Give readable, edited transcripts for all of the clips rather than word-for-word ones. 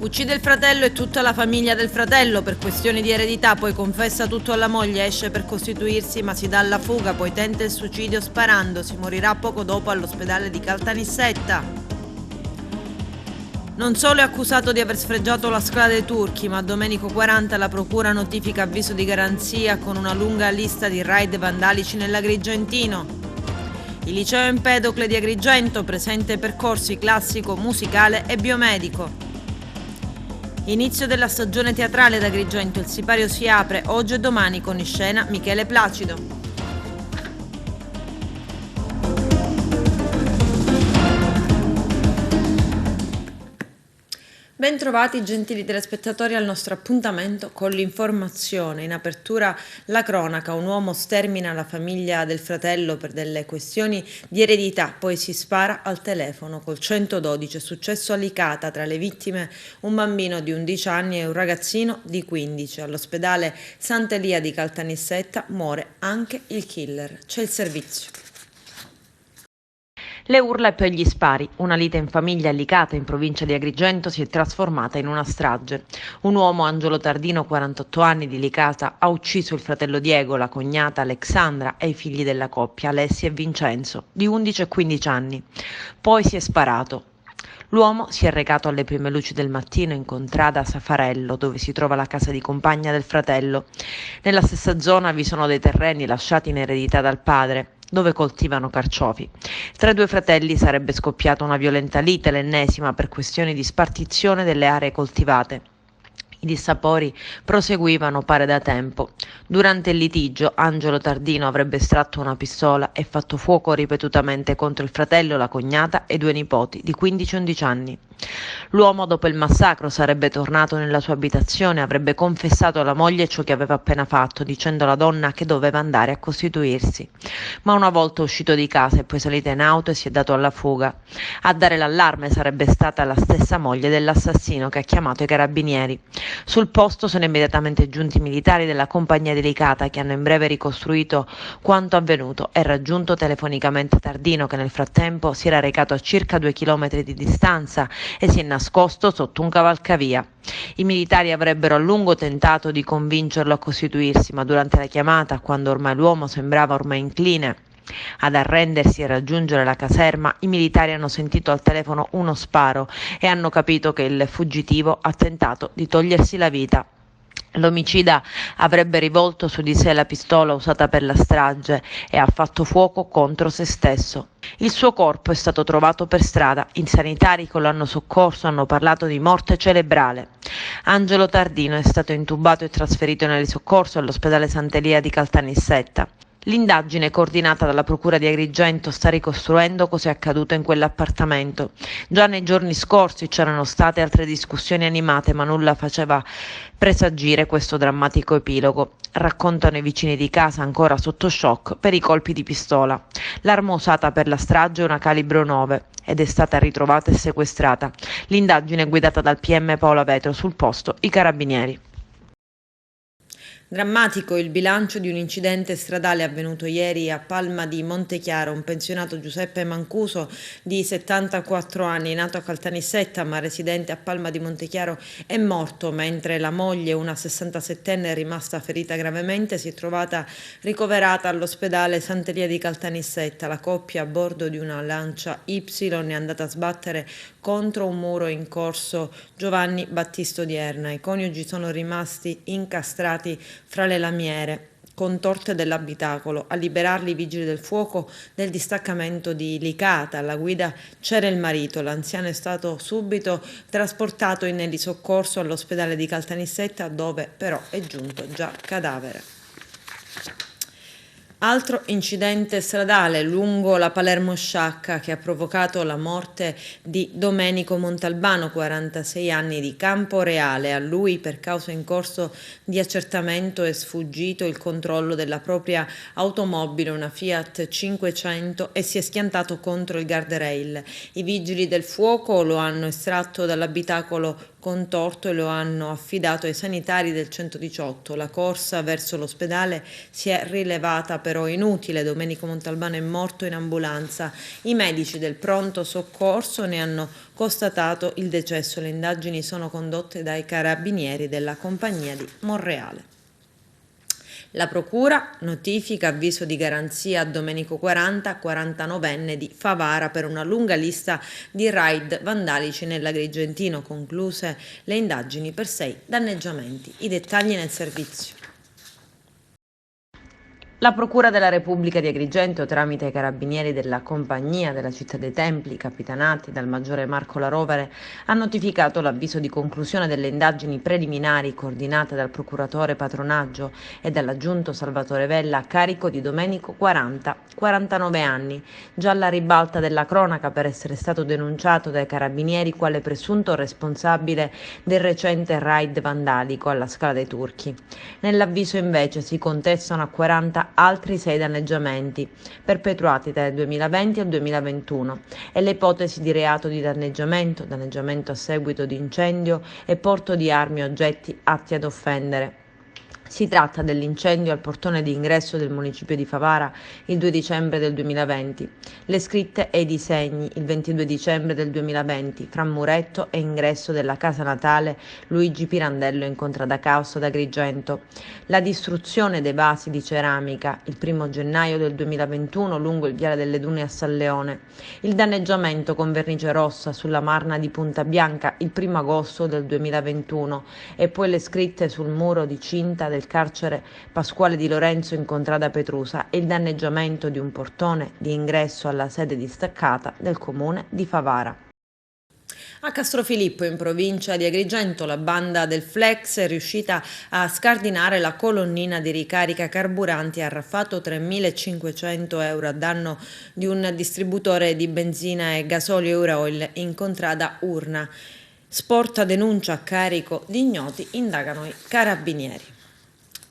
Uccide il fratello e tutta la famiglia del fratello per questioni di eredità, poi confessa tutto alla moglie, esce per costituirsi ma si dà alla fuga, poi tenta il suicidio sparandosi, morirà poco dopo all'ospedale di Caltanissetta. Non solo è accusato di aver sfregiato la scala dei turchi, ma a Domenico 40 la procura notifica avviso di garanzia con una lunga lista di raid vandalici nell'Agrigentino. Il liceo Empedocle di Agrigento presenta percorsi classico, musicale e biomedico. Inizio della stagione teatrale ad Agrigento, il sipario si apre oggi e domani con in scena Michele Placido. Bentrovati gentili telespettatori al nostro appuntamento con l'informazione. In apertura la cronaca, un uomo stermina la famiglia del fratello per delle questioni di eredità, poi si spara al telefono col 112, è successo a Licata, tra le vittime un bambino di 11 anni e un ragazzino di 15. All'ospedale Sant'Elia di Caltanissetta muore anche il killer, c'è il servizio. Le urla e poi gli spari. Una lite in famiglia a Licata, in provincia di Agrigento, si è trasformata in una strage. Un uomo, Angelo Tardino, 48 anni, di Licata, ha ucciso il fratello Diego, la cognata Alexandra e i figli della coppia, Alessia e Vincenzo, di 11 e 15 anni. Poi si è sparato. L'uomo si è recato alle prime luci del mattino in contrada Safarello, dove si trova la casa di compagna del fratello. Nella stessa zona vi sono dei terreni lasciati in eredità dal padre, dove coltivano carciofi. Tra i due fratelli sarebbe scoppiata una violenta lite, l'ennesima, per questioni di spartizione delle aree coltivate. I dissapori proseguivano pare da tempo. Durante il litigio Angelo Tardino avrebbe estratto una pistola e fatto fuoco ripetutamente contro il fratello, la cognata e i due nipoti di 15 e 11 anni. L'uomo dopo il massacro sarebbe tornato nella sua abitazione e avrebbe confessato alla moglie ciò che aveva appena fatto, dicendo alla donna che doveva andare a costituirsi. Ma una volta uscito di casa è poi salito in auto e si è dato alla fuga. A dare l'allarme sarebbe stata la stessa moglie dell'assassino, che ha chiamato i carabinieri. Sul posto sono immediatamente giunti i militari della compagnia delicata, che hanno in breve ricostruito quanto avvenuto e raggiunto telefonicamente Tardino, che nel frattempo si era recato a circa 2 chilometri di distanza e si è nascosto sotto un cavalcavia. I militari avrebbero a lungo tentato di convincerlo a costituirsi, ma durante la chiamata, quando ormai l'uomo sembrava ormai incline ad arrendersi e raggiungere la caserma, i militari hanno sentito al telefono uno sparo e hanno capito che il fuggitivo ha tentato di togliersi la vita. L'omicida avrebbe rivolto su di sé la pistola usata per la strage e ha fatto fuoco contro se stesso. Il suo corpo è stato trovato per strada. I sanitari che lo hanno soccorso hanno parlato di morte cerebrale. Angelo Tardino è stato intubato e trasferito nel soccorso all'ospedale Sant'Elia di Caltanissetta. L'indagine, coordinata dalla Procura di Agrigento, sta ricostruendo cosa è accaduto in quell'appartamento. Già nei giorni scorsi c'erano state altre discussioni animate, ma nulla faceva presagire questo drammatico epilogo. Raccontano i vicini di casa, ancora sotto shock per i colpi di pistola. L'arma usata per la strage è una calibro 9 ed è stata ritrovata e sequestrata. L'indagine è guidata dal PM Paola Vetro, sul posto i carabinieri. Drammatico il bilancio di un incidente stradale avvenuto ieri a Palma di Montechiaro. Un pensionato, Giuseppe Mancuso, di 74 anni, nato a Caltanissetta ma residente a Palma di Montechiaro, è morto, mentre la moglie, una 67enne rimasta ferita gravemente, si è trovata ricoverata all'ospedale Sant'Elia di Caltanissetta. La coppia, a bordo di una Lancia Y, è andata a sbattere contro un muro in corso Giovanni Battista Odierna. I coniugi sono rimasti incastrati fra le lamiere contorte dell'abitacolo. A liberarli i vigili del fuoco del distaccamento di Licata. Alla guida c'era il marito. L'anziano è stato subito trasportato in soccorso all'ospedale di Caltanissetta, dove però è giunto già cadavere. Altro incidente stradale lungo la Palermo-Sciacca che ha provocato la morte di Domenico Montalbano, 46 anni, di Camporeale. A lui, per causa in corso di accertamento, è sfuggito il controllo della propria automobile, una Fiat 500, e si è schiantato contro il guardrail. I vigili del fuoco lo hanno estratto dall'abitacolo contorto e lo hanno affidato ai sanitari del 118. La corsa verso l'ospedale si è rilevata però inutile. Domenico Montalbano è morto in ambulanza. I medici del pronto soccorso ne hanno constatato il decesso. Le indagini sono condotte dai carabinieri della compagnia di Monreale. La procura notifica avviso di garanzia a Domenico 40, 49enne di Favara, per una lunga lista di raid vandalici nell'Agrigentino, concluse le indagini per 6 danneggiamenti. I dettagli nel servizio. La Procura della Repubblica di Agrigento, tramite i carabinieri della Compagnia della Città dei Templi, capitanati dal maggiore Marco La Rovere, ha notificato l'avviso di conclusione delle indagini preliminari coordinate dal procuratore Patronaggio e dall'aggiunto Salvatore Vella a carico di Domenico 40, 49 anni, già alla ribalta della cronaca per essere stato denunciato dai carabinieri quale presunto responsabile del recente raid vandalico alla Scala dei Turchi. Nell'avviso invece si contestano a 40 altri 6 danneggiamenti perpetuati dal 2020 al 2021 e le ipotesi di reato di danneggiamento, danneggiamento a seguito di incendio e porto di armi o oggetti atti ad offendere. Si tratta dell'incendio al portone di ingresso del municipio di Favara il 2 dicembre del 2020, le scritte e i disegni il 22 dicembre del 2020 fra muretto e ingresso della casa natale Luigi Pirandello in Contrada Caos ad Agrigento, la distruzione dei vasi di ceramica il 1 gennaio del 2021 lungo il viale delle Dune a San Leone, il danneggiamento con vernice rossa sulla Marna di Punta Bianca il 1 agosto del 2021 e poi le scritte sul muro di cinta del carcere Pasquale Di Lorenzo in Contrada Petrusa e il danneggiamento di un portone di ingresso alla sede distaccata del comune di Favara. A Castrofilippo, in provincia di Agrigento, la banda del Flex è riuscita a scardinare la colonnina di ricarica carburanti e ha arraffato 3.500 euro a danno di un distributore di benzina e gasolio Euroil in Contrada Urna. Sporta denuncia a carico di ignoti, indagano i carabinieri.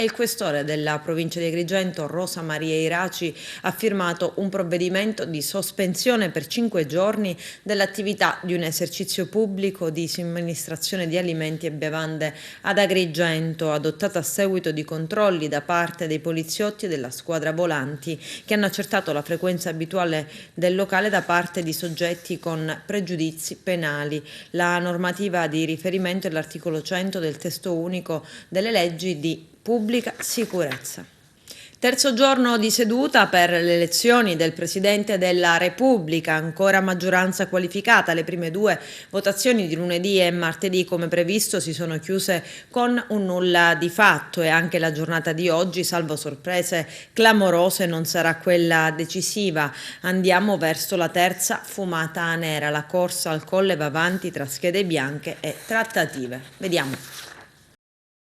E il questore della provincia di Agrigento, Rosa Maria Iraci, ha firmato un provvedimento di sospensione per 5 giorni dell'attività di un esercizio pubblico di somministrazione di alimenti e bevande ad Agrigento, adottato a seguito di controlli da parte dei poliziotti e della squadra volanti, che hanno accertato la frequenza abituale del locale da parte di soggetti con pregiudizi penali. La normativa di riferimento è l'articolo 100 del testo unico delle leggi di pubblica sicurezza. Terzo giorno di seduta per le elezioni del Presidente della Repubblica, ancora maggioranza qualificata. Le prime 2 votazioni di lunedì e martedì, come previsto, si sono chiuse con un nulla di fatto e anche la giornata di oggi, salvo sorprese clamorose, non sarà quella decisiva. Andiamo verso la terza fumata nera. La corsa al colle va avanti tra schede bianche e trattative. Vediamo.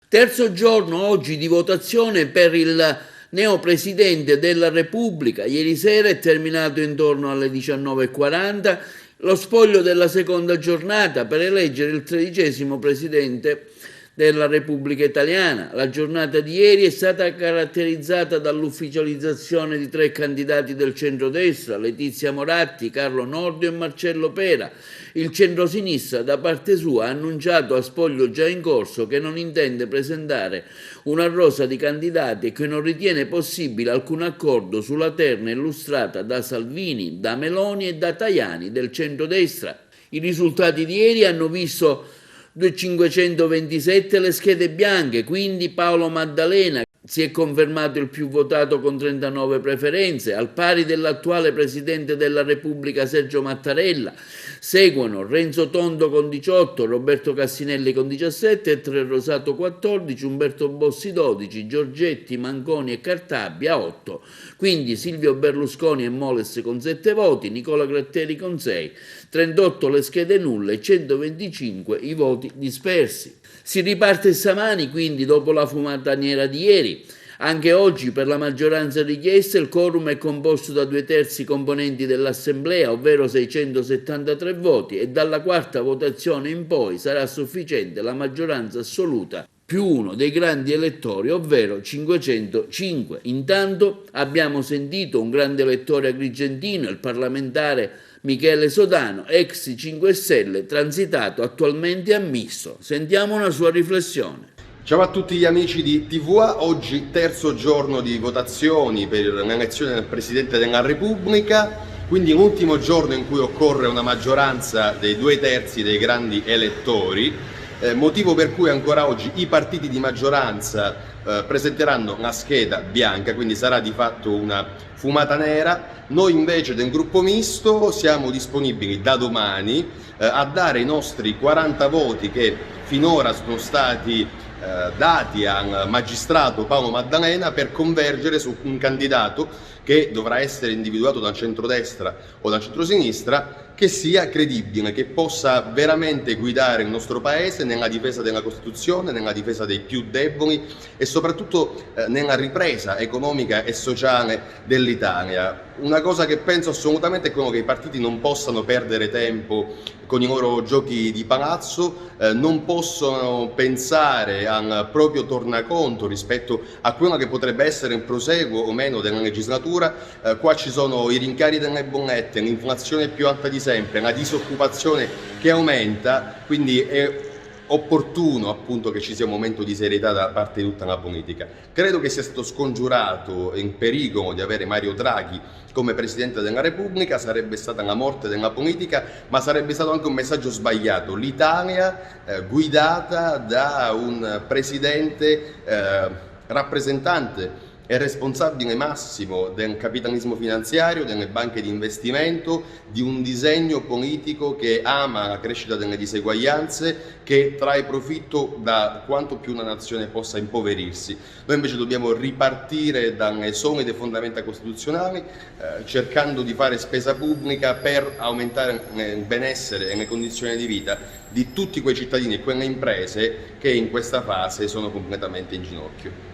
Terzo giorno oggi di votazione per il neopresidente della Repubblica. Ieri sera è terminato intorno alle 19:40 lo spoglio della seconda giornata per eleggere il 13° presidente della Repubblica Italiana. La giornata di ieri è stata caratterizzata dall'ufficializzazione di 3 candidati del centrodestra, Letizia Moratti, Carlo Nordio e Marcello Pera. Il centrosinistra, da parte sua, ha annunciato a spoglio già in corso che non intende presentare una rosa di candidati e che non ritiene possibile alcun accordo sulla terna illustrata da Salvini, da Meloni e da Tajani del centrodestra. I risultati di ieri hanno visto 527 le schede bianche, quindi Paolo Maddalena si è confermato il più votato con 39 preferenze, al pari dell'attuale Presidente della Repubblica Sergio Mattarella. Seguono Renzo Tondo con 18, Roberto Cassinelli con 17, Ettore Rosato 14, Umberto Bossi 12, Giorgetti, Manconi e Cartabia 8. Quindi Silvio Berlusconi e Moles con 7 voti, Nicola Gratteri con 6, 38 le schede nulle e 125 i voti dispersi. Si riparte stamani, quindi, dopo la fumata nera di ieri. Anche oggi, per la maggioranza richiesta, il quorum è composto da 2/3 componenti dell'Assemblea, ovvero 673 voti, e dalla quarta votazione in poi sarà sufficiente la maggioranza assoluta più uno dei grandi elettori, ovvero 505. Intanto abbiamo sentito un grande elettore agrigentino, il parlamentare Michele Sodano, ex 5 Stelle, transitato attualmente a Misto. Sentiamo una sua riflessione. Ciao a tutti gli amici di TVA, oggi terzo giorno di votazioni per l'elezione del Presidente della Repubblica, quindi l'ultimo giorno in cui occorre una maggioranza dei 2/3 dei grandi elettori, motivo per cui ancora oggi i partiti di maggioranza presenteranno una scheda bianca, quindi sarà di fatto una fumata nera. Noi invece del gruppo misto siamo disponibili da domani a dare i nostri 40 voti che finora sono stati dati al magistrato Paolo Maddalena per convergere su un candidato che dovrà essere individuato dal centrodestra o dal centrosinistra, che sia credibile, che possa veramente guidare il nostro Paese nella difesa della Costituzione, nella difesa dei più deboli e soprattutto nella ripresa economica e sociale dell'Italia. Una cosa che penso assolutamente è quello che i partiti non possano perdere tempo con i loro giochi di palazzo, non possono pensare al proprio tornaconto rispetto a quello che potrebbe essere il proseguo o meno della legislatura. Qua ci sono i rincari delle bollette, l'inflazione più alta di sempre, la disoccupazione che aumenta, quindi è opportuno appunto che ci sia un momento di serietà da parte di tutta la politica. Credo che sia stato scongiurato il pericolo di avere Mario Draghi come Presidente della Repubblica, sarebbe stata la morte della politica, ma sarebbe stato anche un messaggio sbagliato. L'Italia guidata da un Presidente rappresentante è responsabile massimo del capitalismo finanziario, delle banche di investimento, di un disegno politico che ama la crescita delle diseguaglianze, che trae profitto da quanto più una nazione possa impoverirsi. Noi invece dobbiamo ripartire dalle solide fondamenta costituzionali, cercando di fare spesa pubblica per aumentare il benessere e le condizioni di vita di tutti quei cittadini e quelle imprese che in questa fase sono completamente in ginocchio.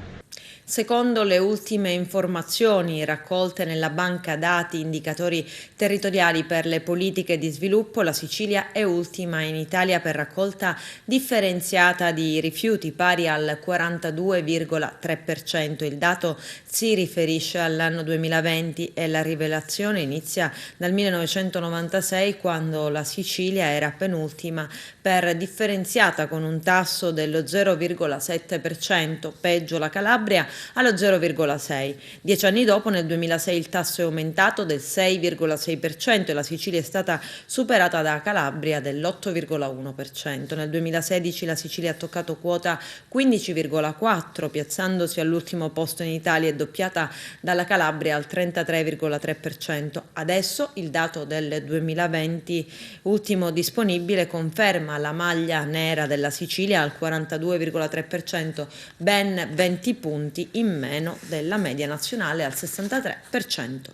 Secondo le ultime informazioni raccolte nella banca dati indicatori territoriali per le politiche di sviluppo, la Sicilia è ultima in Italia per raccolta differenziata di rifiuti, pari al 42,3%. Il dato si riferisce all'anno 2020 e la rivelazione inizia dal 1996, quando la Sicilia era penultima per differenziata con un tasso dello 0,7%, peggio la Calabria allo 0,6%. 10 anni dopo, nel 2006, il tasso è aumentato del 6,6% e la Sicilia è stata superata da Calabria dell'8,1%. Nel 2016 la Sicilia ha toccato quota 15,4%, piazzandosi all'ultimo posto in Italia e doppiata dalla Calabria al 33,3%. Adesso il dato del 2020, ultimo disponibile, conferma la maglia nera della Sicilia al 42,3%, ben 20 punti in meno della media nazionale al 63%.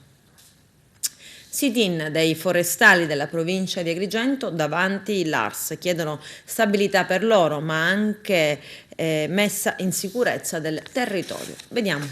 Sit-in dei forestali della provincia di Agrigento davanti l'ARS, chiedono stabilità per loro, ma anche messa in sicurezza del territorio. Vediamo.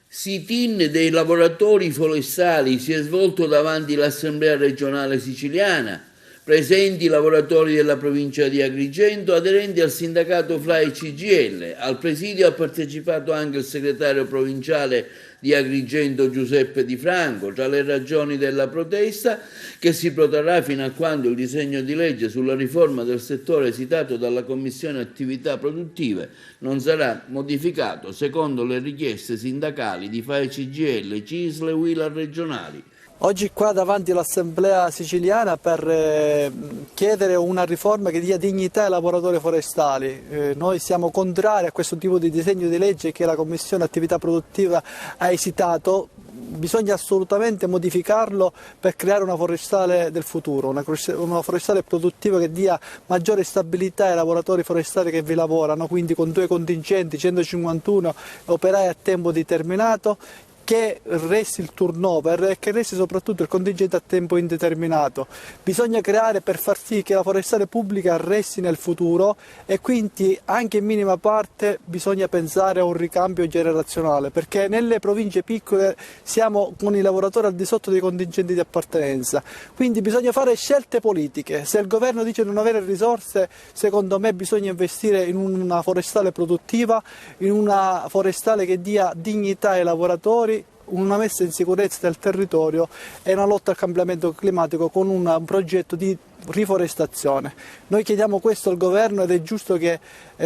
Sit-in dei lavoratori forestali si è svolto davanti l'Assemblea regionale siciliana. Presenti i lavoratori della provincia di Agrigento aderenti al sindacato FLAI CGIL. Al presidio ha partecipato anche il segretario provinciale di Agrigento Giuseppe Di Franco. Tra le ragioni della protesta, che si protrarrà fino a quando il disegno di legge sulla riforma del settore esitato dalla Commissione Attività Produttive non sarà modificato secondo le richieste sindacali di FLAI CGIL, CISL e UILAR regionali. Oggi qua davanti all'Assemblea siciliana per chiedere una riforma che dia dignità ai lavoratori forestali. Noi siamo contrari a questo tipo di disegno di legge che la Commissione Attività Produttiva ha esitato. Bisogna assolutamente modificarlo per creare una forestale del futuro, una forestale produttiva che dia maggiore stabilità ai lavoratori forestali che vi lavorano, quindi con 2 contingenti, 151 operai a tempo determinato, che resti il turnover e che resti soprattutto il contingente a tempo indeterminato. Bisogna creare per far sì che la forestale pubblica resti nel futuro e quindi anche in minima parte bisogna pensare a un ricambio generazionale, perché nelle province piccole siamo con i lavoratori al di sotto dei contingenti di appartenenza, quindi bisogna fare scelte politiche. Se il governo dice non avere risorse, secondo me bisogna investire in una forestale produttiva, in una forestale che dia dignità ai lavoratori, una messa in sicurezza del territorio e una lotta al cambiamento climatico con un progetto di riforestazione. Noi chiediamo questo al governo ed è giusto che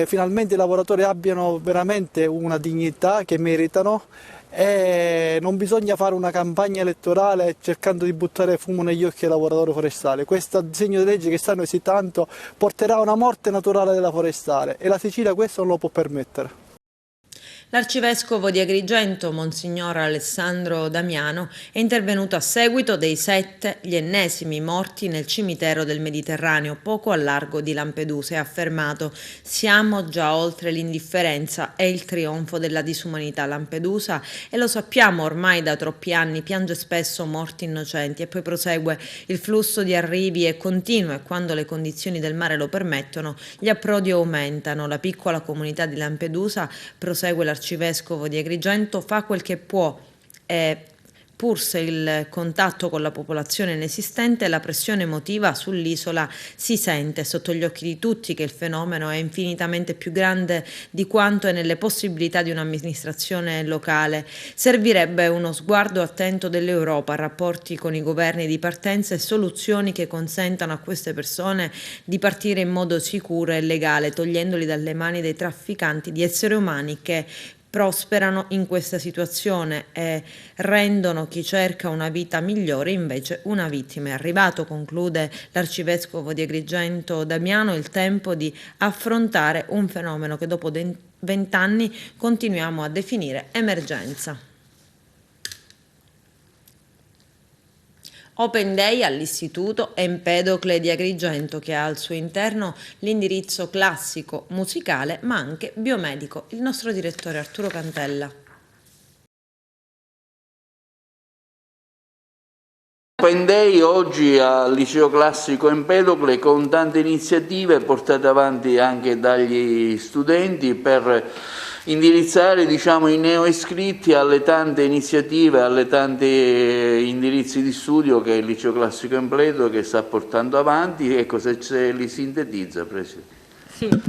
finalmente i lavoratori abbiano veramente una dignità che meritano e non bisogna fare una campagna elettorale cercando di buttare fumo negli occhi ai lavoratori forestali. Questo disegno di legge che stanno esitando porterà a una morte naturale della forestale e la Sicilia questo non lo può permettere. L'arcivescovo di Agrigento, Monsignor Alessandro Damiano, è intervenuto a seguito dei 7, gli ennesimi morti nel cimitero del Mediterraneo, poco a largo di Lampedusa, e ha affermato: siamo già oltre l'indifferenza e il trionfo della disumanità. Lampedusa, e lo sappiamo ormai da troppi anni, piange spesso morti innocenti. E poi prosegue: il flusso di arrivi è continuo e quando le condizioni del mare lo permettono, gli approdi aumentano. La piccola comunità di Lampedusa, prosegue l'arcivescovo di Agrigento, fa quel che può e pur se il contatto con la popolazione è inesistente, la pressione emotiva sull'isola si sente. Sotto gli occhi di tutti che il fenomeno è infinitamente più grande di quanto è nelle possibilità di un'amministrazione locale. Servirebbe uno sguardo attento dell'Europa, rapporti con i governi di partenza e soluzioni che consentano a queste persone di partire in modo sicuro e legale, togliendoli dalle mani dei trafficanti di esseri umani che prosperano in questa situazione e rendono chi cerca una vita migliore invece una vittima. È arrivato, conclude l'arcivescovo di Agrigento Damiano, il tempo di affrontare un fenomeno che dopo 20 anni continuiamo a definire emergenza. Open Day all'Istituto Empedocle di Agrigento, che ha al suo interno l'indirizzo classico musicale ma anche biomedico. Il nostro direttore Arturo Cantella. Open Day oggi al Liceo Classico Empedocle, con tante iniziative portate avanti anche dagli studenti per indirizzare, diciamo, i neoiscritti alle tante iniziative, alle tante indirizzi di studio che il Liceo Classico Empedocle sta portando avanti. Ecco, se li sintetizza, Presidente. Sì, il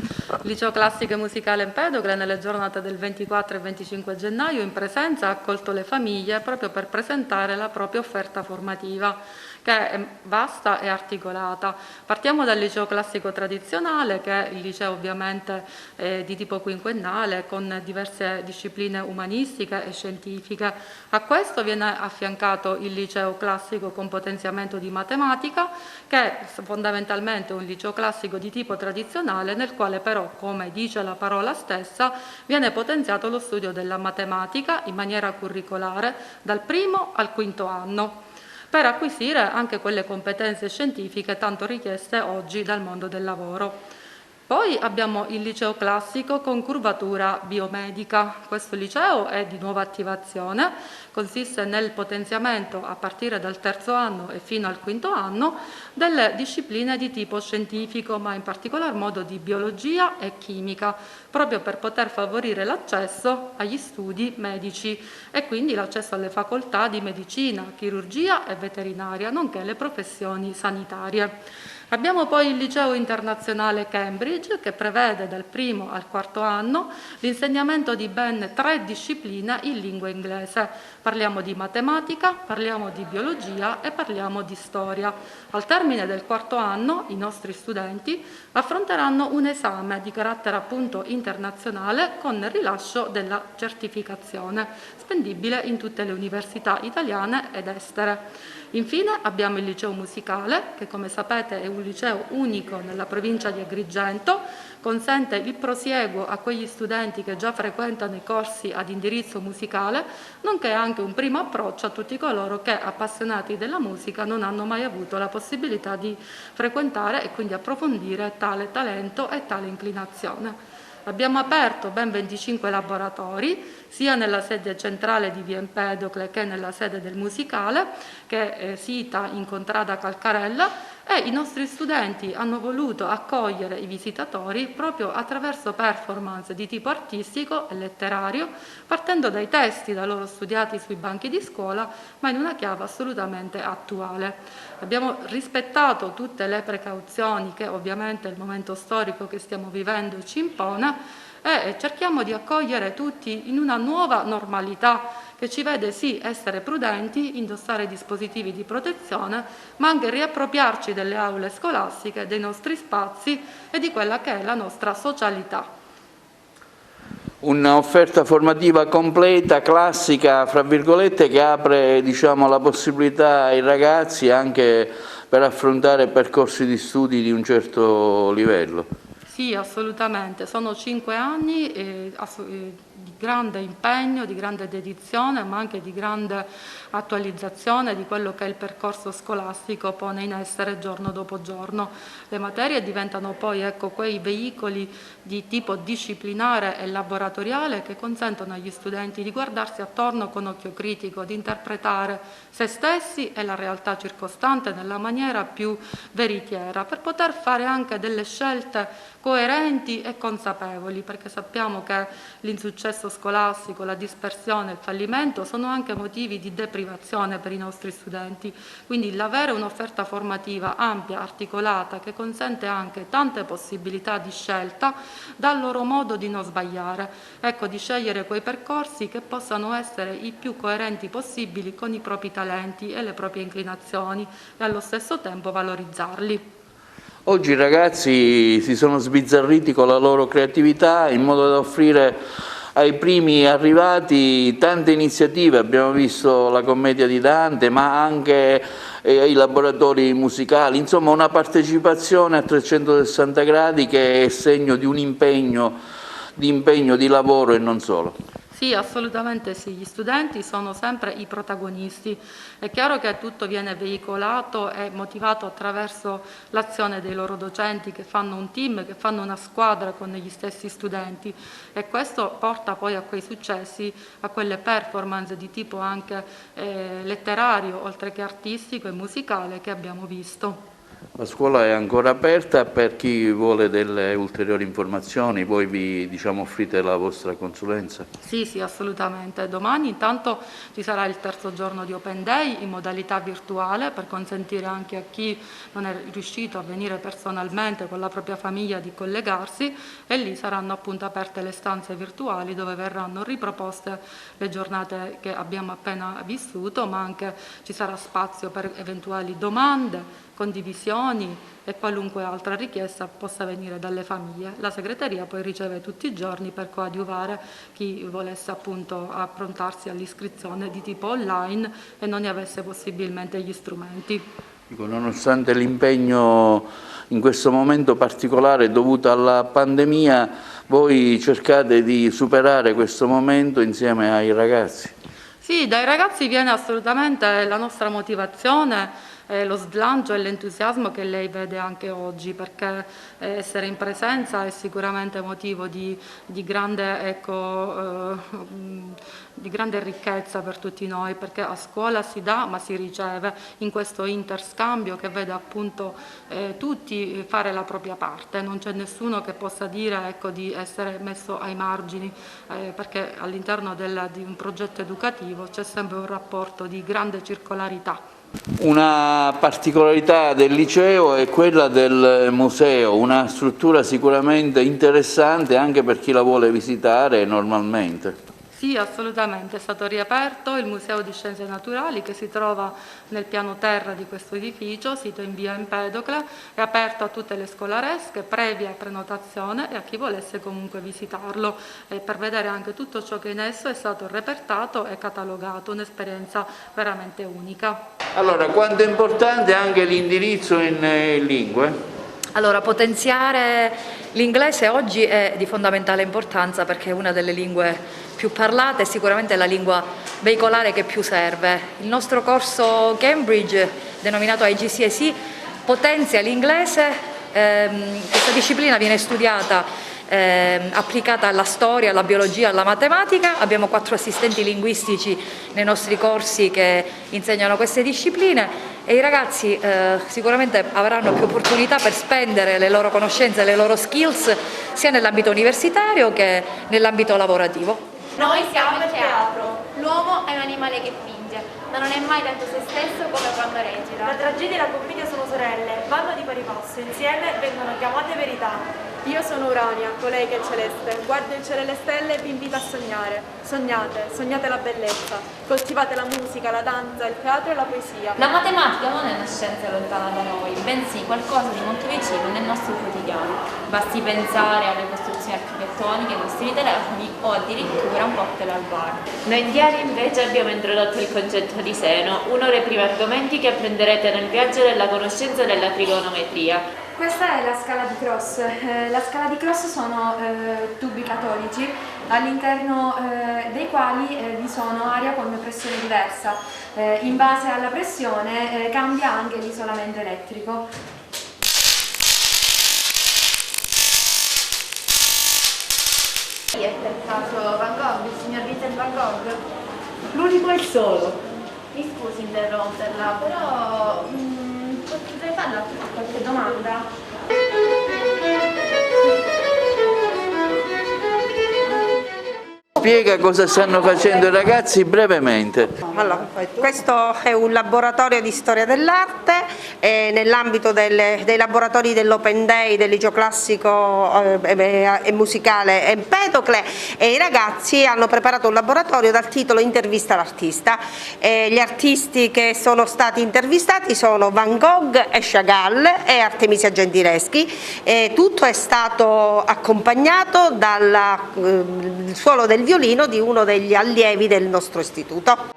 Liceo Classico e Musicale Empedocle nelle giornate del 24 e 25 gennaio in presenza ha accolto le famiglie proprio per presentare la propria offerta formativa, che è vasta e articolata. Partiamo dal liceo classico tradizionale, che è il liceo ovviamente di tipo quinquennale, con diverse discipline umanistiche e scientifiche. A questo viene affiancato il liceo classico con potenziamento di matematica, che è fondamentalmente un liceo classico di tipo tradizionale, nel quale però, come dice la parola stessa, viene potenziato lo studio della matematica in maniera curricolare dal primo al quinto anno, per acquisire anche quelle competenze scientifiche tanto richieste oggi dal mondo del lavoro. Poi abbiamo il liceo classico con curvatura biomedica. Questo liceo è di nuova attivazione, consiste nel potenziamento a partire dal terzo anno e fino al quinto anno delle discipline di tipo scientifico, ma in particolar modo di biologia e chimica, proprio per poter favorire l'accesso agli studi medici e quindi l'accesso alle facoltà di medicina, chirurgia e veterinaria, nonché le professioni sanitarie. Abbiamo poi il liceo internazionale Cambridge, che prevede dal primo al quarto anno l'insegnamento di ben 3 discipline in lingua inglese. Parliamo di matematica, parliamo di biologia e parliamo di storia. Al termine del quarto anno i nostri studenti affronteranno un esame di carattere appunto internazionale con rilascio della certificazione, spendibile in tutte le università italiane ed estere. Infine abbiamo il liceo musicale, che come sapete è un liceo unico nella provincia di Agrigento, consente il prosieguo a quegli studenti che già frequentano i corsi ad indirizzo musicale, nonché anche un primo approccio a tutti coloro che, appassionati della musica, non hanno mai avuto la possibilità di frequentare e quindi approfondire tale talento e tale inclinazione. Abbiamo aperto ben 25 laboratori, sia nella sede centrale di Via Empedocle che nella sede del musicale, che è sita in Contrada Calcarella, e i nostri studenti hanno voluto accogliere i visitatori proprio attraverso performance di tipo artistico e letterario, partendo dai testi da loro studiati sui banchi di scuola, ma in una chiave assolutamente attuale. Abbiamo rispettato tutte le precauzioni che ovviamente il momento storico che stiamo vivendo ci impone, e cerchiamo di accogliere tutti in una nuova normalità che ci vede sì essere prudenti, indossare dispositivi di protezione, ma anche riappropriarci delle aule scolastiche, dei nostri spazi e di quella che è la nostra socialità. Un'offerta formativa completa, classica, fra virgolette, che apre, diciamo, la possibilità ai ragazzi anche per affrontare percorsi di studi di un certo livello. Sì, assolutamente. Sono 5 anni di grande impegno, di grande dedizione, ma anche di grande attualizzazione di quello che il percorso scolastico pone in essere giorno dopo giorno. Le materie diventano poi, ecco, quei veicoli di tipo disciplinare e laboratoriale che consentono agli studenti di guardarsi attorno con occhio critico, di interpretare se stessi e la realtà circostante nella maniera più veritiera, per poter fare anche delle scelte coerenti e consapevoli, perché sappiamo che l'insuccesso scolastico, la dispersione, il fallimento sono anche motivi di deprivazione per i nostri studenti. Quindi l'avere un'offerta formativa ampia, articolata, che consente anche tante possibilità di scelta, dal loro modo di non sbagliare, ecco, di scegliere quei percorsi che possano essere i più coerenti possibili con i propri talenti e le proprie inclinazioni e allo stesso tempo valorizzarli. Oggi i ragazzi si sono sbizzarriti con la loro creatività in modo da offrire ai primi arrivati tante iniziative. Abbiamo visto la commedia di Dante, ma anche i laboratori musicali, insomma una partecipazione a 360 gradi che è segno di un impegno, di lavoro e non solo. Sì, assolutamente sì, gli studenti sono sempre i protagonisti. È chiaro che tutto viene veicolato e motivato attraverso l'azione dei loro docenti che fanno un team, che fanno una squadra con gli stessi studenti, e questo porta poi a quei successi, a quelle performance di tipo anche letterario, oltre che artistico e musicale, che abbiamo visto. La scuola è ancora aperta per chi vuole delle ulteriori informazioni, voi vi offrite la vostra consulenza? Sì, sì, assolutamente. Domani intanto ci sarà il terzo giorno di Open Day in modalità virtuale per consentire anche a chi non è riuscito a venire personalmente con la propria famiglia di collegarsi, e lì saranno appunto aperte le stanze virtuali dove verranno riproposte le giornate che abbiamo appena vissuto, ma anche ci sarà spazio per eventuali domande, condivisioni e qualunque altra richiesta possa venire dalle famiglie. La segreteria poi riceve tutti i giorni per coadiuvare chi volesse appunto approntarsi all'iscrizione di tipo online e non ne avesse possibilmente gli strumenti. Nonostante l'impegno in questo momento particolare dovuto alla pandemia, voi cercate di superare questo momento insieme ai ragazzi? Sì, dai ragazzi viene assolutamente la nostra motivazione, lo slancio e l'entusiasmo che lei vede anche oggi, perché essere in presenza è sicuramente motivo di grande, di grande ricchezza per tutti noi, perché a scuola si dà ma si riceve in questo interscambio che vede appunto tutti fare la propria parte. Non c'è nessuno che possa dire di essere messo ai margini, perché all'interno di un progetto educativo c'è sempre un rapporto di grande circolarità. Una particolarità del liceo è quella del museo, una struttura sicuramente interessante anche per chi la vuole visitare normalmente. Sì, assolutamente, è stato riaperto il Museo di Scienze Naturali che si trova nel piano terra di questo edificio, sito in via Empedocle, è aperto a tutte le scolaresche, previa prenotazione e a chi volesse comunque visitarlo, per vedere anche tutto ciò che in esso è stato repertato e catalogato, un'esperienza veramente unica. Allora, quanto è importante anche l'indirizzo in lingue? Allora, potenziare l'inglese oggi è di fondamentale importanza perché è una delle lingue più parlate e sicuramente è la lingua veicolare che più serve. Il nostro corso Cambridge, denominato IGCSE, potenzia l'inglese. Questa disciplina viene studiata applicata alla storia, alla biologia, alla matematica. Abbiamo 4 assistenti linguistici nei nostri corsi che insegnano queste discipline e i ragazzi sicuramente avranno più opportunità per spendere le loro conoscenze e le loro skills sia nell'ambito universitario che nell'ambito lavorativo. Noi siamo il teatro. L'uomo è un animale che finge, ma non è mai tanto se stesso come quando recita. La tragedia e la commedia sono sorelle, vanno di pari passo, insieme vengono chiamate verità. Io sono Urania, colei che è celeste. Guardo il cielo e le stelle e vi invito a sognare. Sognate, sognate la bellezza. Coltivate la musica, la danza, il teatro e la poesia. La matematica non è una scienza lontana da noi, bensì qualcosa di molto vicino nel nostro quotidiano. Basti pensare alle costruzioni architettoniche, ai nostri telefoni o addirittura un cocktail al bar. Noi indiani invece abbiamo introdotto il concetto di seno, uno dei primi argomenti che apprenderete nel viaggio della conoscenza della trigonometria. Questa è la scala di Cross. La scala di Cross sono tubi catodici all'interno dei quali vi sono aria con pressione diversa. In base alla pressione cambia anche l'isolamento elettrico. Chi è per caso Van Gogh, il signor Vincent Van Gogh? L'unico e il solo. Mi scusi interromperla, però potrei farla qualche domanda? Spiega cosa stanno facendo i ragazzi brevemente. Allora, questo è un laboratorio di storia dell'arte nell'ambito dei laboratori dell'Open Day del liceo classico e musicale Empedocle, e i ragazzi hanno preparato un laboratorio dal titolo Intervista all'artista. Gli artisti che sono stati intervistati sono Van Gogh e Chagall e Artemisia Gentileschi. Tutto è stato accompagnato dal suono del violino di uno degli allievi del nostro istituto.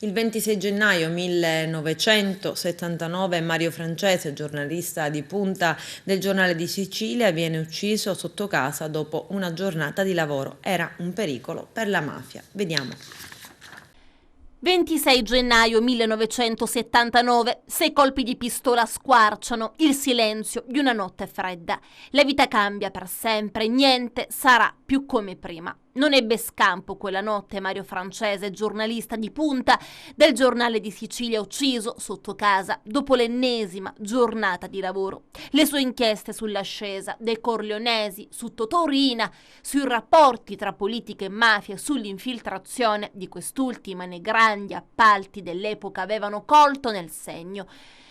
Il 26 gennaio 1979 Mario Francese, giornalista di punta del Giornale di Sicilia, viene ucciso sotto casa dopo una giornata di lavoro. Era un pericolo per la mafia. Vediamo. 26 gennaio 1979, 6 colpi di pistola squarciano il silenzio di una notte fredda. La vita cambia per sempre, niente sarà più come prima. Non ebbe scampo quella notte Mario Francese, giornalista di punta del Giornale di Sicilia, ucciso sotto casa dopo l'ennesima giornata di lavoro. Le sue inchieste sull'ascesa dei Corleonesi, su Totò Riina, sui rapporti tra politica e mafia, sull'infiltrazione di quest'ultima nei grandi appalti dell'epoca avevano colto nel segno.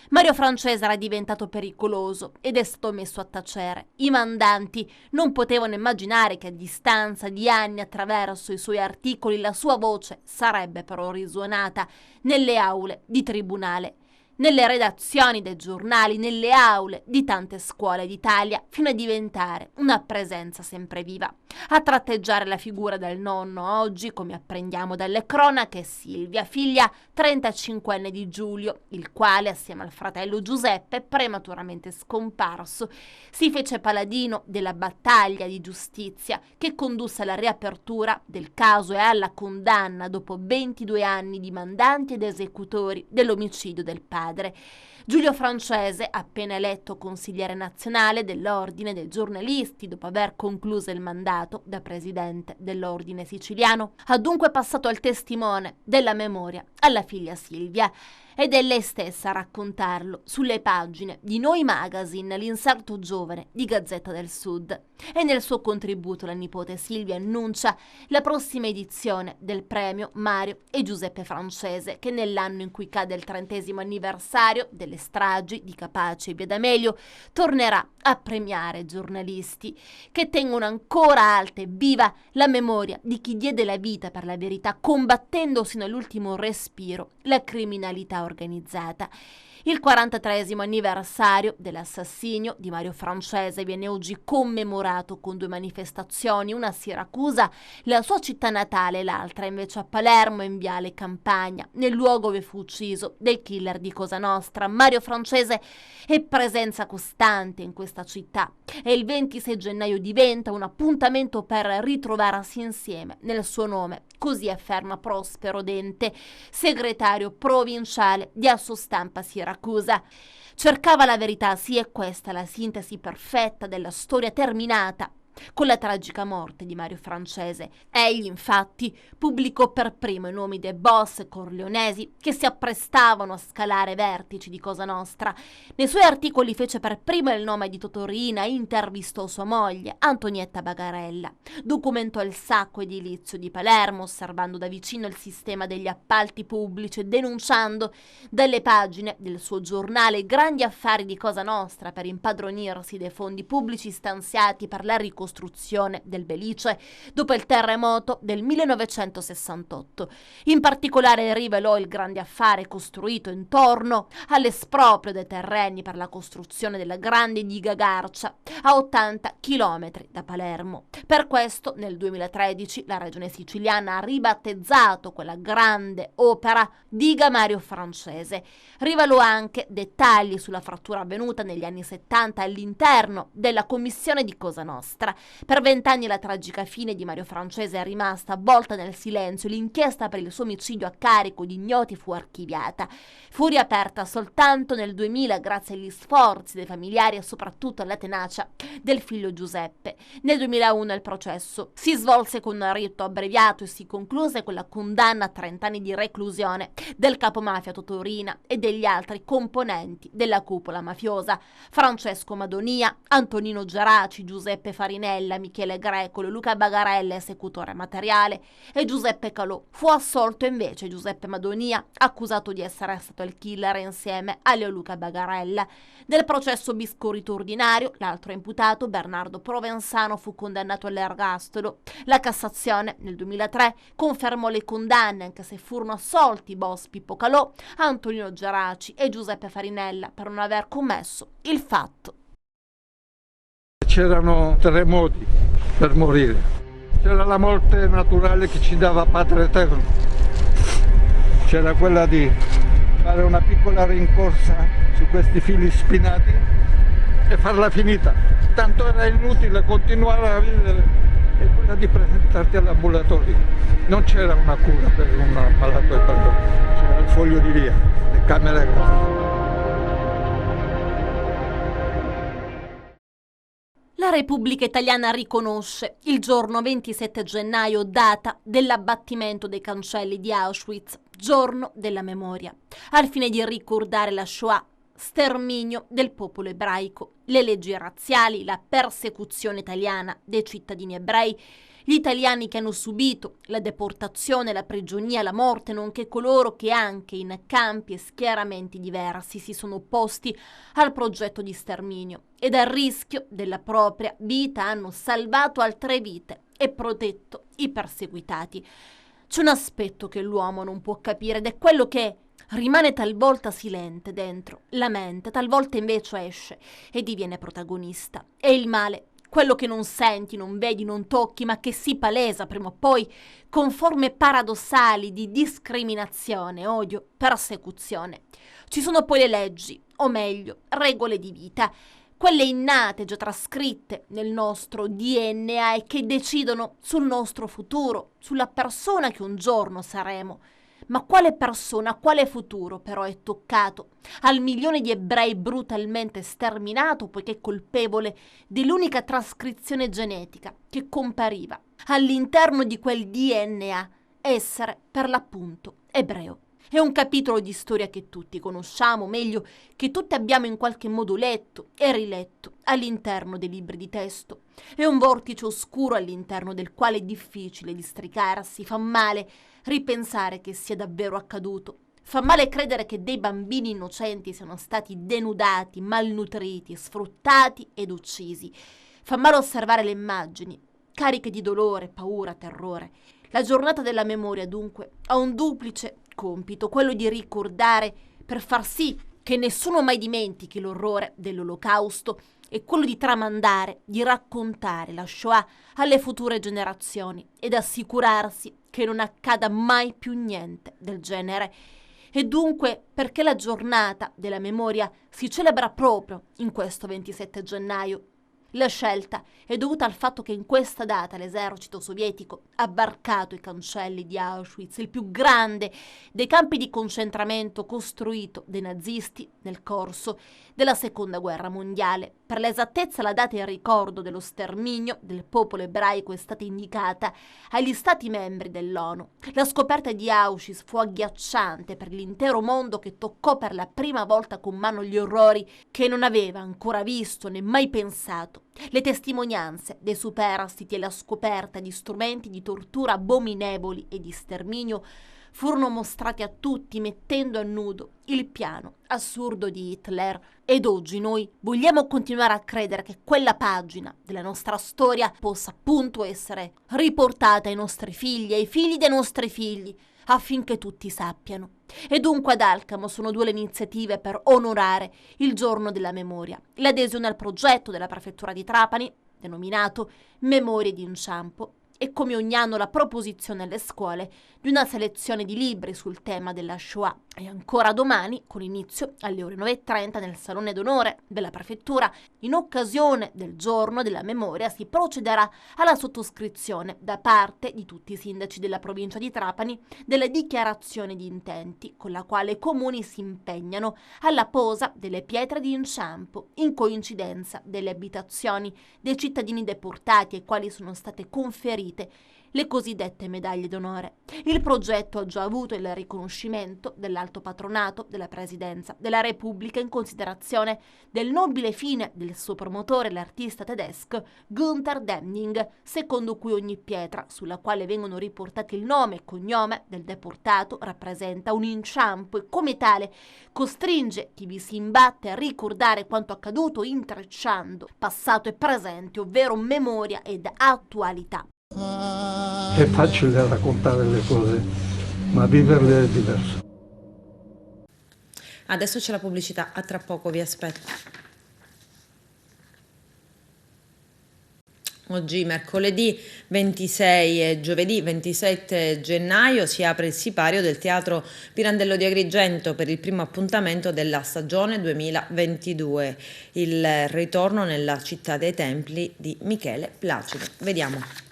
Mario Francese era diventato pericoloso ed è stato messo a tacere. I mandanti non potevano immaginare che a distanza di anni, attraverso i suoi articoli, la sua voce sarebbe però risuonata nelle aule di tribunale, nelle redazioni dei giornali, nelle aule di tante scuole d'Italia, fino a diventare una presenza sempre viva. A tratteggiare la figura del nonno oggi, come apprendiamo dalle cronache, Silvia, figlia 35enne di Giulio, il quale, assieme al fratello Giuseppe, prematuramente scomparso, si fece paladino della battaglia di giustizia che condusse alla riapertura del caso e alla condanna dopo 22 anni di mandanti ed esecutori dell'omicidio del padre. Giulio Francese, appena eletto consigliere nazionale dell'Ordine dei giornalisti dopo aver concluso il mandato da presidente dell'Ordine siciliano, ha dunque passato al testimone della memoria alla figlia Silvia. Ed è lei stessa a raccontarlo sulle pagine di Noi Magazine, l'inserto giovane di Gazzetta del Sud. E nel suo contributo la nipote Silvia annuncia la prossima edizione del premio Mario e Giuseppe Francese, che nell'anno in cui cade il 30° anniversario delle stragi di Capaci e Via D'Amelio tornerà a premiare giornalisti che tengono ancora alta e viva la memoria di chi diede la vita per la verità, combattendo sino all'ultimo respiro la criminalità organizzata. Il 43° anniversario dell'assassinio di Mario Francese viene oggi commemorato con 2 manifestazioni, una a Siracusa, la sua città natale, e l'altra invece a Palermo, in Viale Campagna, nel luogo dove fu ucciso dai killer di Cosa Nostra. Mario Francese è presenza costante in questa città e il 26 gennaio diventa un appuntamento per ritrovarsi insieme nel suo nome. Così afferma Prospero Dente, segretario provinciale di Assostampa Siracusa. Cercava la verità, sì, è questa la sintesi perfetta della storia terminata con la tragica morte di Mario Francese. Egli, infatti, pubblicò per primo i nomi dei boss corleonesi che si apprestavano a scalare i vertici di Cosa Nostra. Nei suoi articoli fece per primo il nome di Totò Riina e intervistò sua moglie, Antonietta Bagarella. Documentò il sacco edilizio di Palermo, osservando da vicino il sistema degli appalti pubblici e denunciando dalle pagine del suo giornale i grandi affari di Cosa Nostra per impadronirsi dei fondi pubblici stanziati per la ricostruzione del Belice dopo il terremoto del 1968. In particolare rivelò il grande affare costruito intorno all'esproprio dei terreni per la costruzione della grande diga Garcia a 80 chilometri da Palermo. Per questo nel 2013 la regione siciliana ha ribattezzato quella grande opera diga Mario Francese. Rivelò anche dettagli sulla frattura avvenuta negli anni 70 all'interno della commissione di Cosa Nostra. Per 20 anni la tragica fine di Mario Francese è rimasta avvolta nel silenzio. L'inchiesta per il suo omicidio a carico di ignoti fu archiviata. Fu riaperta soltanto nel 2000 grazie agli sforzi dei familiari e soprattutto alla tenacia del figlio Giuseppe. Nel 2001 il processo si svolse con un rito abbreviato e si concluse con la condanna a 30 anni di reclusione del capomafia Totò Riina e degli altri componenti della cupola mafiosa: Francesco Madonia, Antonino Geraci, Giuseppe Farinella, Michele Grecolo, Luca Bagarella, esecutore materiale, e Giuseppe Calò. Fu assolto invece Giuseppe Madonia, accusato di essere stato il killer insieme a Leo Luca Bagarella. Nel processo biscorrito ordinario, l'altro imputato, Bernardo Provenzano, fu condannato all'ergastolo. La Cassazione nel 2003 confermò le condanne, anche se furono assolti i boss Pippo Calò, Antonino Geraci e Giuseppe Farinella per non aver commesso il fatto. C'erano 3 modi per morire. C'era la morte naturale che ci dava Padre Eterno. C'era quella di fare una piccola rincorsa su questi fili spinati e farla finita. Tanto era inutile continuare a vivere, e quella di presentarti all'ambulatorio. Non c'era una cura per un malato epatologico, c'era il foglio di via, le camere gratis. La Repubblica Italiana riconosce il giorno 27 gennaio data dell'abbattimento dei cancelli di Auschwitz, giorno della memoria, al fine di ricordare la Shoah, sterminio del popolo ebraico, le leggi razziali, la persecuzione italiana dei cittadini ebrei, gli italiani che hanno subito la deportazione, la prigionia, la morte, nonché coloro che anche in campi e schieramenti diversi si sono opposti al progetto di sterminio e dal rischio della propria vita hanno salvato altre vite e protetto i perseguitati. C'è un aspetto che l'uomo non può capire ed è quello che rimane talvolta silente dentro la mente, talvolta invece esce e diviene protagonista. È il male, quello che non senti, non vedi, non tocchi, ma che si palesa prima o poi con forme paradossali di discriminazione, odio, persecuzione. Ci sono poi le leggi, o meglio, regole di vita, quelle innate, già trascritte nel nostro DNA e che decidono sul nostro futuro, sulla persona che un giorno saremo. Ma quale persona, quale futuro però è toccato al milione di ebrei brutalmente sterminato poiché colpevole dell'unica trascrizione genetica che compariva all'interno di quel DNA, essere per l'appunto ebreo? È un capitolo di storia che tutti conosciamo, meglio, che tutti abbiamo in qualche modo letto e riletto all'interno dei libri di testo. È un vortice oscuro all'interno del quale è difficile districarsi, fa male ripensare che sia davvero accaduto. Fa male credere che dei bambini innocenti siano stati denudati, malnutriti, sfruttati ed uccisi. Fa male osservare le immagini, cariche di dolore, paura, terrore. La giornata della memoria, dunque, ha un duplice compito, quello di ricordare per far sì che nessuno mai dimentichi l'orrore dell'Olocausto e quello di tramandare, di raccontare la Shoah alle future generazioni ed assicurarsi che non accada mai più niente del genere. E dunque, perché la giornata della memoria si celebra proprio in questo 27 gennaio? La scelta è dovuta al fatto che in questa data l'esercito sovietico ha varcato i cancelli di Auschwitz, il più grande dei campi di concentramento costruito dai nazisti nel corso della Seconda Guerra Mondiale. Per l'esattezza la data in ricordo dello sterminio del popolo ebraico è stata indicata agli Stati membri dell'ONU. La scoperta di Auschwitz fu agghiacciante per l'intero mondo, che toccò per la prima volta con mano gli orrori che non aveva ancora visto né mai pensato. Le testimonianze dei superstiti e la scoperta di strumenti di tortura abominevoli e di sterminio furono mostrati a tutti, mettendo a nudo il piano assurdo di Hitler. Ed oggi noi vogliamo continuare a credere che quella pagina della nostra storia possa appunto essere riportata ai nostri figli, ai figli dei nostri figli, affinché tutti sappiano. E dunque ad Alcamo sono 2 le iniziative per onorare il giorno della memoria: l'adesione al progetto della prefettura di Trapani, denominato Memorie di Inciampo, e come ogni anno la proposizione alle scuole di una selezione di libri sul tema della Shoah. E ancora domani, con inizio alle ore 9:30 nel Salone d'Onore della Prefettura, in occasione del Giorno della Memoria, si procederà alla sottoscrizione da parte di tutti i sindaci della provincia di Trapani della dichiarazione di intenti, con la quale i comuni si impegnano alla posa delle pietre di inciampo in coincidenza delle abitazioni dei cittadini deportati ai quali sono state conferite le cosiddette medaglie d'onore. Il progetto ha già avuto il riconoscimento dell'Alto Patronato della Presidenza della Repubblica in considerazione del nobile fine del suo promotore, l'artista tedesco Günther Demning, secondo cui ogni pietra sulla quale vengono riportati il nome e cognome del deportato rappresenta un inciampo e come tale costringe chi vi si imbatte a ricordare quanto accaduto intrecciando passato e presente, ovvero memoria ed attualità. È facile raccontare le cose, ma viverle è diverso. Adesso c'è la pubblicità, a tra poco, vi aspetto. Oggi mercoledì 26 e giovedì 27 gennaio si apre il sipario del Teatro Pirandello di Agrigento per il primo appuntamento della stagione 2022, il ritorno nella città dei templi di Michele Placido. Vediamo.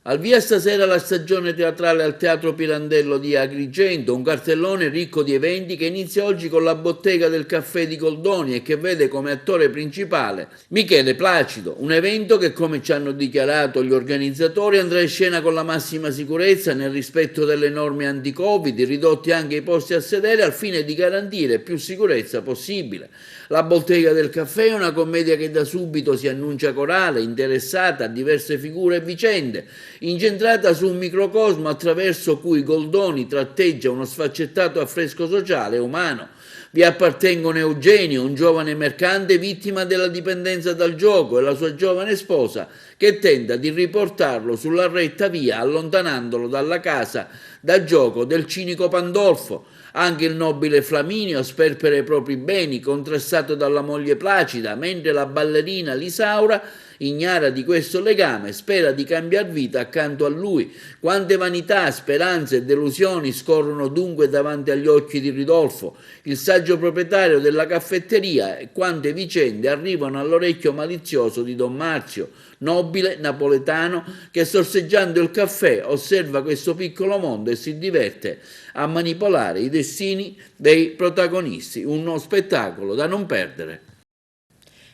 Al via stasera la stagione teatrale al Teatro Pirandello di Agrigento, un cartellone ricco di eventi che inizia oggi con la bottega del caffè di Goldoni e che vede come attore principale Michele Placido, un evento che, come ci hanno dichiarato gli organizzatori, andrà in scena con la massima sicurezza nel rispetto delle norme anti-Covid, ridotti anche i posti a sedere al fine di garantire più sicurezza possibile. La bottega del caffè è una commedia che da subito si annuncia corale, interessata a diverse figure e vicende, incentrata su un microcosmo attraverso cui Goldoni tratteggia uno sfaccettato affresco sociale e umano. Vi appartengono Eugenio, un giovane mercante vittima della dipendenza dal gioco, e la sua giovane sposa che tenta di riportarlo sulla retta via allontanandolo dalla casa da gioco del cinico Pandolfo. Anche il nobile Flaminio sperpera i propri beni, contrastato dalla moglie Placida, mentre la ballerina Lisaura, ignara di questo legame, spera di cambiar vita accanto a lui. Quante vanità, speranze e delusioni scorrono dunque davanti agli occhi di Ridolfo, il saggio proprietario della caffetteria, e quante vicende arrivano all'orecchio malizioso di Don Marzio, nobile napoletano che, sorseggiando il caffè, osserva questo piccolo mondo e si diverte a manipolare i destini dei protagonisti. Uno spettacolo da non perdere.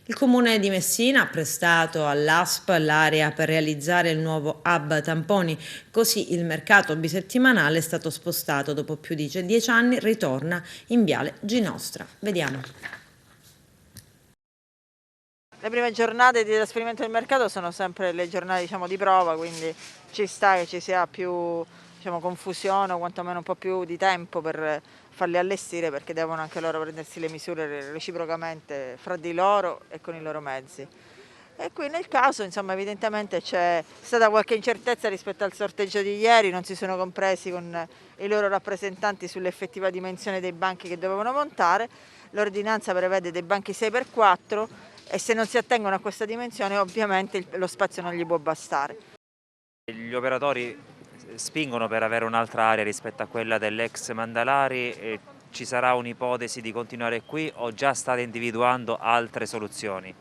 Il Comune di Messina ha prestato all'ASP l'area per realizzare il nuovo hub tamponi, così il mercato bisettimanale è stato spostato. Dopo più di 10 anni ritorna in Viale Ginostra. Vediamo. Le prime giornate di trasferimento del mercato sono sempre le giornate, di prova, quindi ci sta che ci sia più, confusione o quantomeno un po' più di tempo per farli allestire, perché devono anche loro prendersi le misure reciprocamente fra di loro e con i loro mezzi. E qui nel caso, evidentemente c'è stata qualche incertezza rispetto al sorteggio di ieri, non si sono compresi con i loro rappresentanti sull'effettiva dimensione dei banchi che dovevano montare. L'ordinanza prevede dei banchi 6x4 e se non si attengono a questa dimensione ovviamente lo spazio non gli può bastare. Gli operatori spingono per avere un'altra area rispetto a quella dell'ex Mandalari. Ci sarà un'ipotesi di continuare qui o già state individuando altre soluzioni?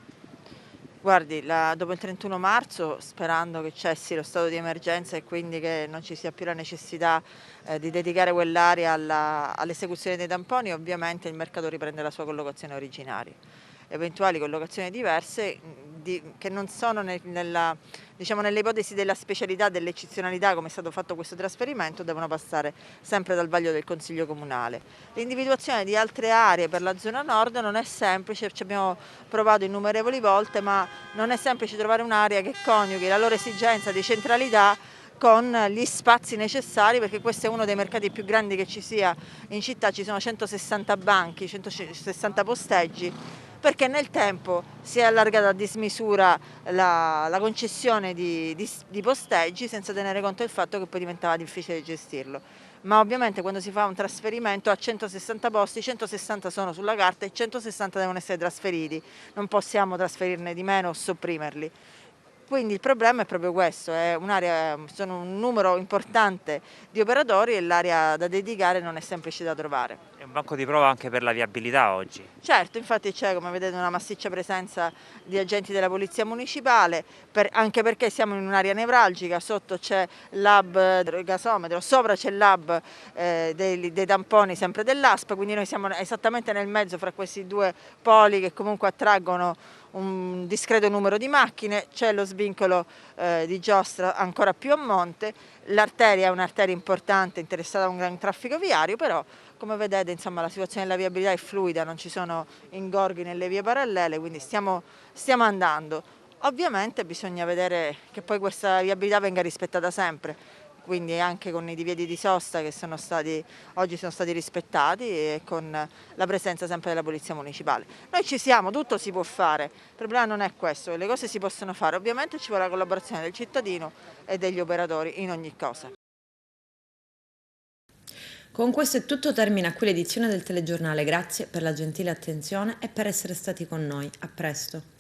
Guardi, dopo il 31 marzo, sperando che cessi lo stato di emergenza e quindi che non ci sia più la necessità di dedicare quell'area all'esecuzione dei tamponi, ovviamente il mercato riprende la sua collocazione originaria. Eventuali collocazioni diverse che non sono nelle ipotesi della specialità, dell'eccezionalità, come è stato fatto questo trasferimento, devono passare sempre dal vaglio del Consiglio Comunale. L'individuazione di altre aree per la zona nord non è semplice, ci abbiamo provato innumerevoli volte, ma non è semplice trovare un'area che coniughi la loro esigenza di centralità con gli spazi necessari, perché questo è uno dei mercati più grandi che ci sia in città, ci sono 160 banchi, 160 posteggi, perché nel tempo si è allargata a dismisura la concessione di posteggi senza tenere conto del fatto che poi diventava difficile gestirlo. Ma ovviamente quando si fa un trasferimento a 160 posti, 160 sono sulla carta e 160 devono essere trasferiti, non possiamo trasferirne di meno o sopprimerli. Quindi il problema è proprio questo, sono un numero importante di operatori e l'area da dedicare non è semplice da trovare. È un banco di prova anche per la viabilità oggi? Certo, infatti c'è, come vedete, una massiccia presenza di agenti della Polizia Municipale, anche perché siamo in un'area nevralgica, sotto c'è l'hub del gasometro, sopra c'è l'hub dei tamponi sempre dell'ASP, quindi noi siamo esattamente nel mezzo fra questi due poli che comunque attraggono un discreto numero di macchine, c'è lo svincolo di giostra ancora più a monte, l'arteria è un'arteria importante interessata a un gran traffico viario, però come vedete insomma la situazione della viabilità è fluida, non ci sono ingorghi nelle vie parallele, quindi stiamo andando. Ovviamente bisogna vedere che poi questa viabilità venga rispettata sempre, quindi anche con i divieti di sosta che oggi sono stati rispettati e con la presenza sempre della Polizia Municipale. Noi ci siamo, tutto si può fare, il problema non è questo, le cose si possono fare, ovviamente ci vuole la collaborazione del cittadino e degli operatori in ogni cosa. Con questo è tutto, termina qui l'edizione del telegiornale, grazie per la gentile attenzione e per essere stati con noi, a presto.